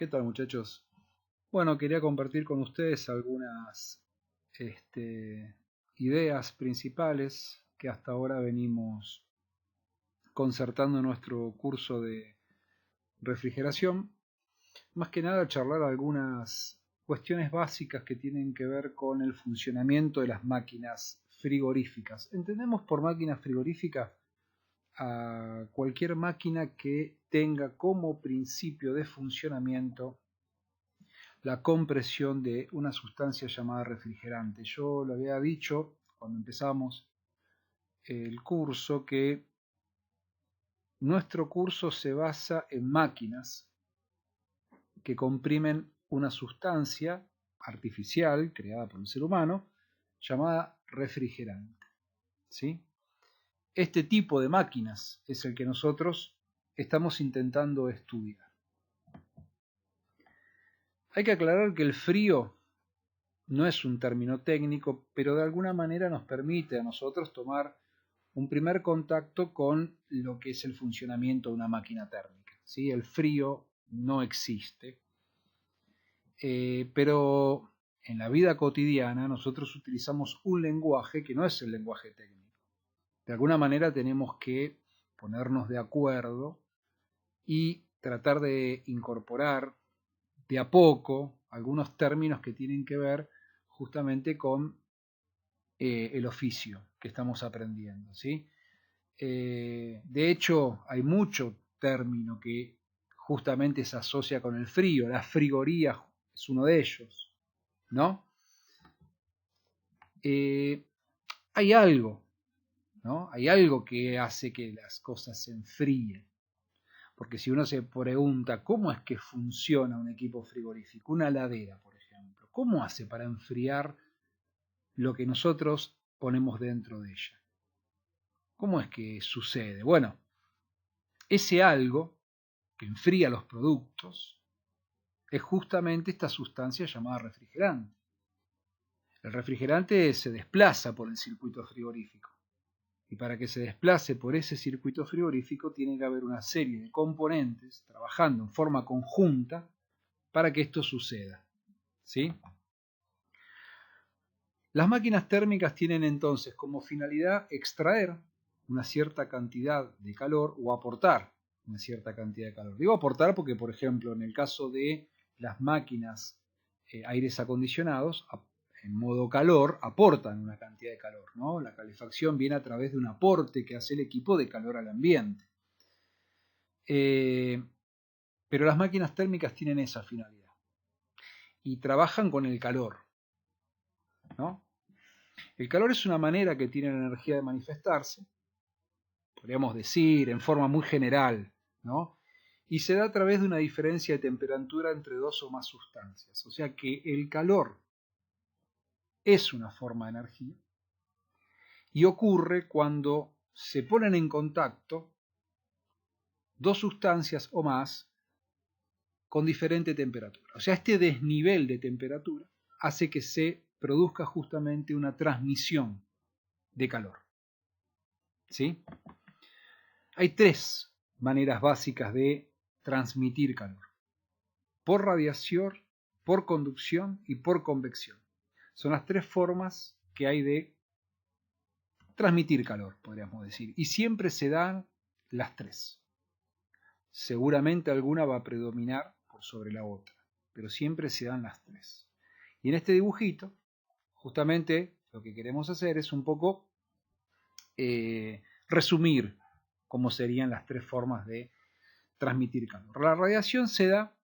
¿Qué tal, muchachos? Bueno, quería compartir con ustedes algunas ideas principales que hasta ahora venimos concertando en nuestro curso de refrigeración. Más que nada charlar algunas cuestiones básicas que tienen que ver con el funcionamiento de las máquinas frigoríficas. Entendemos por máquina frigorífica a cualquier máquina que tenga como principio de funcionamiento la compresión de una sustancia llamada refrigerante. Yo lo había dicho cuando empezamos el curso que nuestro curso se basa en máquinas que comprimen una sustancia artificial creada por el ser humano llamada refrigerante. ¿Sí? Este tipo de máquinas es el que nosotros estamos intentando estudiar. Hay que aclarar que el frío no es un término técnico, pero de alguna manera nos permite a nosotros tomar un primer contacto con lo que es el funcionamiento de una máquina térmica. ¿Sí? El frío no existe, pero en la vida cotidiana nosotros utilizamos un lenguaje que no es el lenguaje técnico. De alguna manera tenemos que ponernos de acuerdo y tratar de incorporar de a poco algunos términos que tienen que ver justamente con el oficio que estamos aprendiendo, ¿sí? De hecho, hay mucho término que justamente se asocia con el frío. La frigoría es uno de ellos, ¿no? Hay algo, ¿no? Hay algo que hace que las cosas se enfríen. Porque si uno se pregunta cómo es que funciona un equipo frigorífico, una heladera, por ejemplo, ¿cómo hace para enfriar lo que nosotros ponemos dentro de ella? ¿Cómo es que sucede? Bueno, ese algo que enfría los productos es justamente esta sustancia llamada refrigerante. El refrigerante se desplaza por el circuito frigorífico. Y para que se desplace por ese circuito frigorífico tiene que haber una serie de componentes trabajando en forma conjunta para que esto suceda. ¿Sí? Las máquinas térmicas tienen entonces como finalidad extraer una cierta cantidad de calor o aportar una cierta cantidad de calor. Digo aportar porque, por ejemplo, en el caso de las máquinas aires acondicionados, en modo calor, aportan una cantidad de calor, ¿no? La calefacción viene a través de un aporte que hace el equipo de calor al ambiente. Pero las máquinas térmicas tienen esa finalidad y trabajan con el calor, ¿no? El calor es una manera que tiene la energía de manifestarse, podríamos decir, en forma muy general, ¿no? Y se da a través de una diferencia de temperatura entre dos o más sustancias. O sea que el calor es una forma de energía y ocurre cuando se ponen en contacto dos sustancias o más con diferente temperatura. O sea, este desnivel de temperatura hace que se produzca justamente una transmisión de calor. ¿Sí? Hay tres maneras básicas de transmitir calor: por radiación, por conducción y por convección. Son las tres formas que hay de transmitir calor, podríamos decir, y siempre se dan las tres. Seguramente alguna va a predominar por sobre la otra, pero siempre se dan las tres. Y en este dibujito, justamente lo que queremos hacer es un poco resumir cómo serían las tres formas de transmitir calor. La radiación se da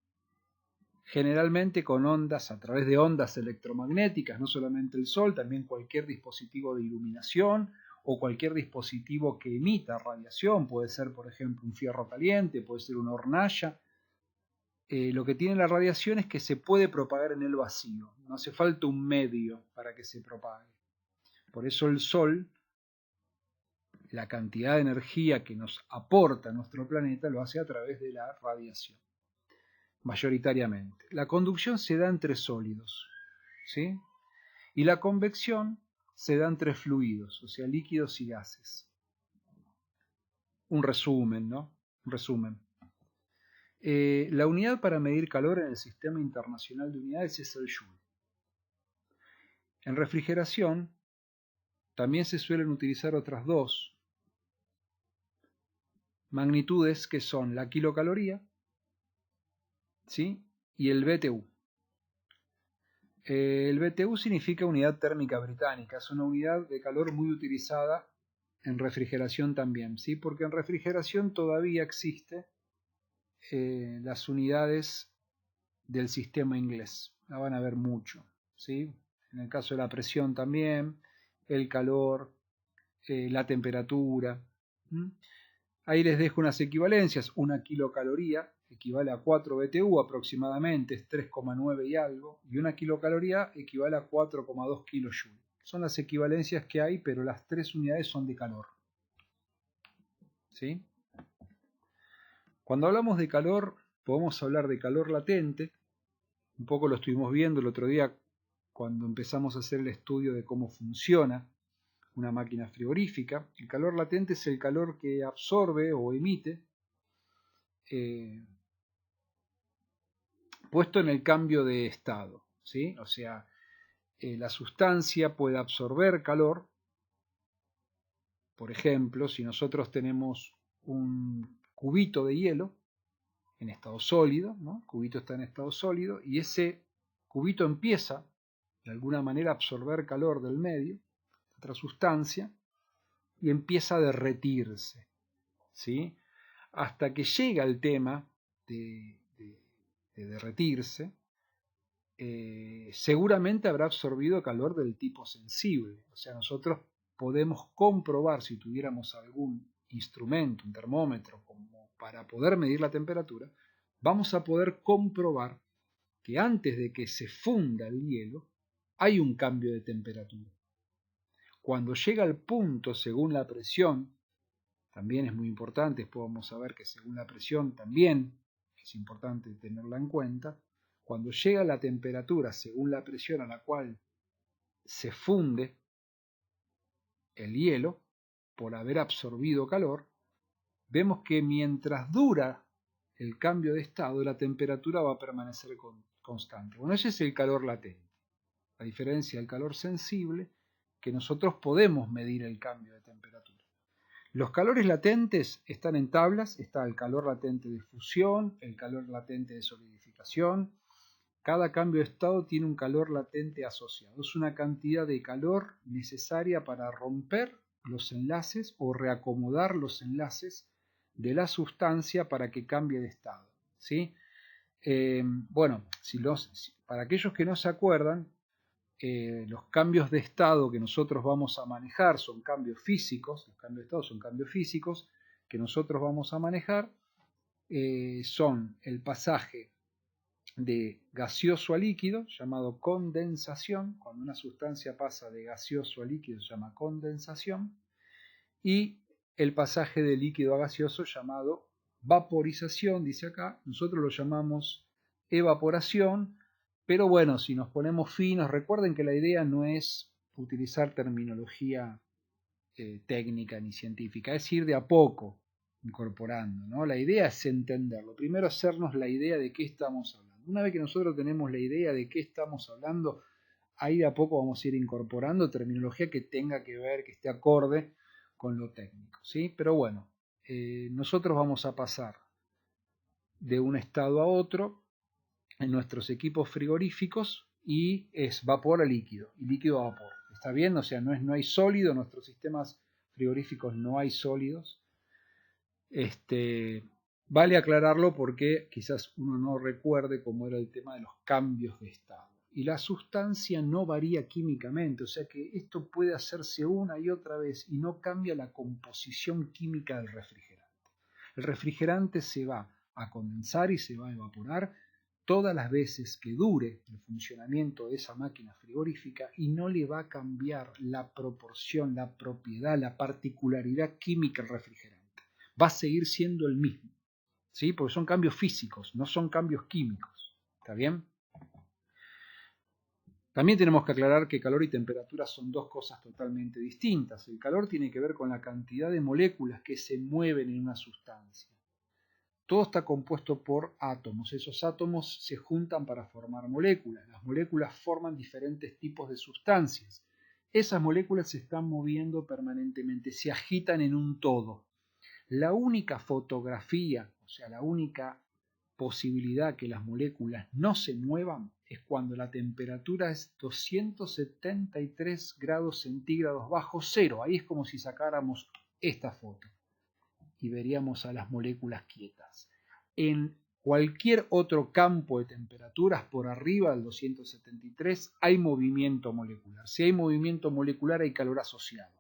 generalmente con ondas, a través de ondas electromagnéticas, no solamente el sol, también cualquier dispositivo de iluminación o cualquier dispositivo que emita radiación, puede ser por ejemplo un fierro caliente, puede ser una hornalla. Lo que tiene la radiación es que se puede propagar en el vacío, no hace falta un medio para que se propague. Por eso el sol, la cantidad de energía que nos aporta nuestro planeta, lo hace a través de la radiación, mayoritariamente. La conducción se da entre sólidos, ¿sí? Y la convección se da entre fluidos, o sea, líquidos y gases. Un resumen, ¿no? Un resumen. La unidad para medir calor en el Sistema Internacional de Unidades es el Joule. En refrigeración también se suelen utilizar otras dos magnitudes que son la kilocaloría, ¿sí?, y el BTU. El BTU significa unidad térmica británica, es una unidad de calor muy utilizada en refrigeración también, ¿sí?, porque en refrigeración todavía existe las unidades del sistema inglés, la van a ver mucho, ¿sí? En el caso de la presión también, el calor, la temperatura. Ahí les dejo unas equivalencias. Una kilocaloría equivale a 4 BTU aproximadamente, es 3,9 y algo, y una kilocaloría equivale a 4,2 kilojoules. Son las equivalencias que hay, pero las tres unidades son de calor, ¿sí? Cuando hablamos de calor, podemos hablar de calor latente. Un poco lo estuvimos viendo el otro día cuando empezamos a hacer el estudio de cómo funciona una máquina frigorífica. El calor latente es el calor que absorbe o emite puesto en el cambio de estado, ¿sí? O sea, la sustancia puede absorber calor. Por ejemplo, si nosotros tenemos un cubito de hielo en estado sólido, ¿no? El cubito está en estado sólido y ese cubito empieza de alguna manera a absorber calor del medio, otra sustancia, y empieza a derretirse, ¿sí?, hasta que llega el tema de derretirse. Seguramente habrá absorbido calor del tipo sensible, o sea, nosotros podemos comprobar, si tuviéramos algún instrumento, un termómetro, como para poder medir la temperatura, vamos a poder comprobar que antes de que se funda el hielo hay un cambio de temperatura. Cuando llega al punto, según la presión, también es muy importante, después vamos a ver que según la presión también es importante tenerla en cuenta. Cuando llega la temperatura según la presión a la cual se funde el hielo, por haber absorbido calor, vemos que mientras dura el cambio de estado, la temperatura va a permanecer constante. Bueno, ese es el calor latente. A diferencia del calor sensible, que nosotros podemos medir el cambio de temperatura. Los calores latentes están en tablas, está el calor latente de fusión, el calor latente de solidificación. Cada cambio de estado tiene un calor latente asociado. Es una cantidad de calor necesaria para romper los enlaces o reacomodar los enlaces de la sustancia para que cambie de estado, ¿sí? Bueno, para aquellos que no se acuerdan, los cambios de estado que nosotros vamos a manejar son cambios físicos, los cambios de estado son cambios físicos que nosotros vamos a manejar, son el pasaje de gaseoso a líquido, llamado condensación. Cuando una sustancia pasa de gaseoso a líquido se llama condensación, y el pasaje de líquido a gaseoso llamado vaporización, dice acá. Nosotros lo llamamos evaporación, pero bueno, si nos ponemos finos, recuerden que la idea no es utilizar terminología técnica ni científica, es ir de a poco incorporando, ¿no? La idea es entenderlo. Primero hacernos la idea de qué estamos hablando. Una vez que nosotros tenemos la idea de qué estamos hablando, ahí de a poco vamos a ir incorporando terminología que tenga que ver, que esté acorde con lo técnico, ¿sí? Pero bueno, nosotros vamos a pasar de un estado a otro en nuestros equipos frigoríficos y es vapor a líquido y líquido a vapor. ¿Está bien? O sea, no hay sólido, en nuestros sistemas frigoríficos no hay sólidos. Vale aclararlo porque quizás uno no recuerde cómo era el tema de los cambios de estado. Y la sustancia no varía químicamente, o sea que esto puede hacerse una y otra vez y no cambia la composición química del refrigerante. El refrigerante se va a condensar y se va a evaporar todas las veces que dure el funcionamiento de esa máquina frigorífica y no le va a cambiar la proporción, la propiedad, la particularidad química del refrigerante. Va a seguir siendo el mismo, ¿sí? Porque son cambios físicos, no son cambios químicos. ¿Está bien? También tenemos que aclarar que calor y temperatura son dos cosas totalmente distintas. El calor tiene que ver con la cantidad de moléculas que se mueven en una sustancia. Todo está compuesto por átomos. Esos átomos se juntan para formar moléculas. Las moléculas forman diferentes tipos de sustancias. Esas moléculas se están moviendo permanentemente, se agitan en un todo. La única fotografía, o sea, la única posibilidad que las moléculas no se muevan es cuando la temperatura es 273 grados centígrados bajo cero. Ahí es como si sacáramos esta foto y veríamos a las moléculas quietas. En cualquier otro campo de temperaturas por arriba del 273 hay movimiento molecular. Si hay movimiento molecular hay calor asociado.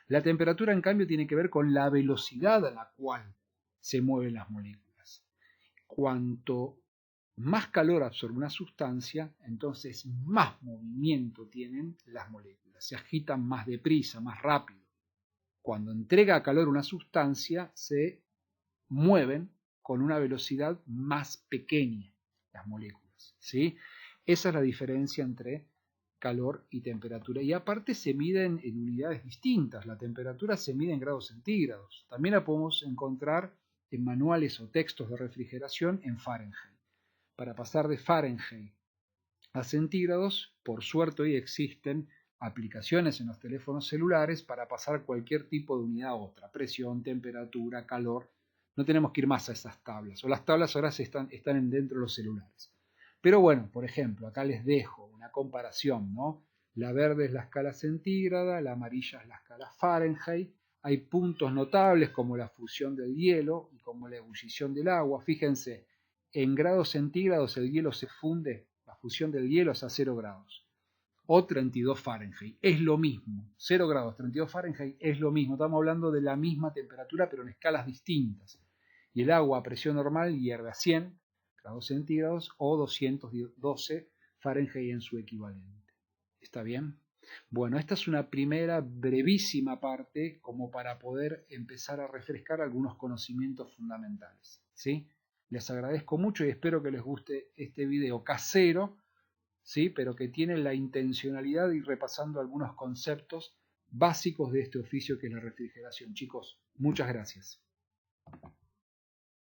La temperatura, en cambio, tiene que ver con la velocidad a la cual se mueven las moléculas. Cuanto más calor absorbe una sustancia, entonces más movimiento tienen las moléculas. Se agitan más deprisa, más rápido. Cuando entrega calor una sustancia, se mueven con una velocidad más pequeña las moléculas, ¿sí? Esa es la diferencia entre calor y temperatura. Y aparte se miden en unidades distintas. La temperatura se mide en grados centígrados. También la podemos encontrar en manuales o textos de refrigeración en Fahrenheit. Para pasar de Fahrenheit a centígrados, por suerte hoy existen aplicaciones en los teléfonos celulares para pasar cualquier tipo de unidad a otra, presión, temperatura, calor. No tenemos que ir más a esas tablas, o las tablas ahora están dentro de los celulares. Pero bueno, por ejemplo, acá les dejo una comparación, ¿no? La verde es la escala centígrada, la amarilla es la escala Fahrenheit. Hay puntos notables como la fusión del hielo y como la ebullición del agua. Fíjense, en grados centígrados el hielo se funde, la fusión del hielo es a 0 grados. O 32 Fahrenheit, es lo mismo. 0 grados, 32 Fahrenheit es lo mismo. Estamos hablando de la misma temperatura, pero en escalas distintas. Y el agua a presión normal hierve a 100 grados centígrados o 212 Fahrenheit en su equivalente. ¿Está bien? Bueno, esta es una primera brevísima parte como para poder empezar a refrescar algunos conocimientos fundamentales, ¿sí? Les agradezco mucho y espero que les guste este video casero, ¿sí? Pero que tiene la intencionalidad de ir repasando algunos conceptos básicos de este oficio que es la refrigeración. Chicos, muchas gracias.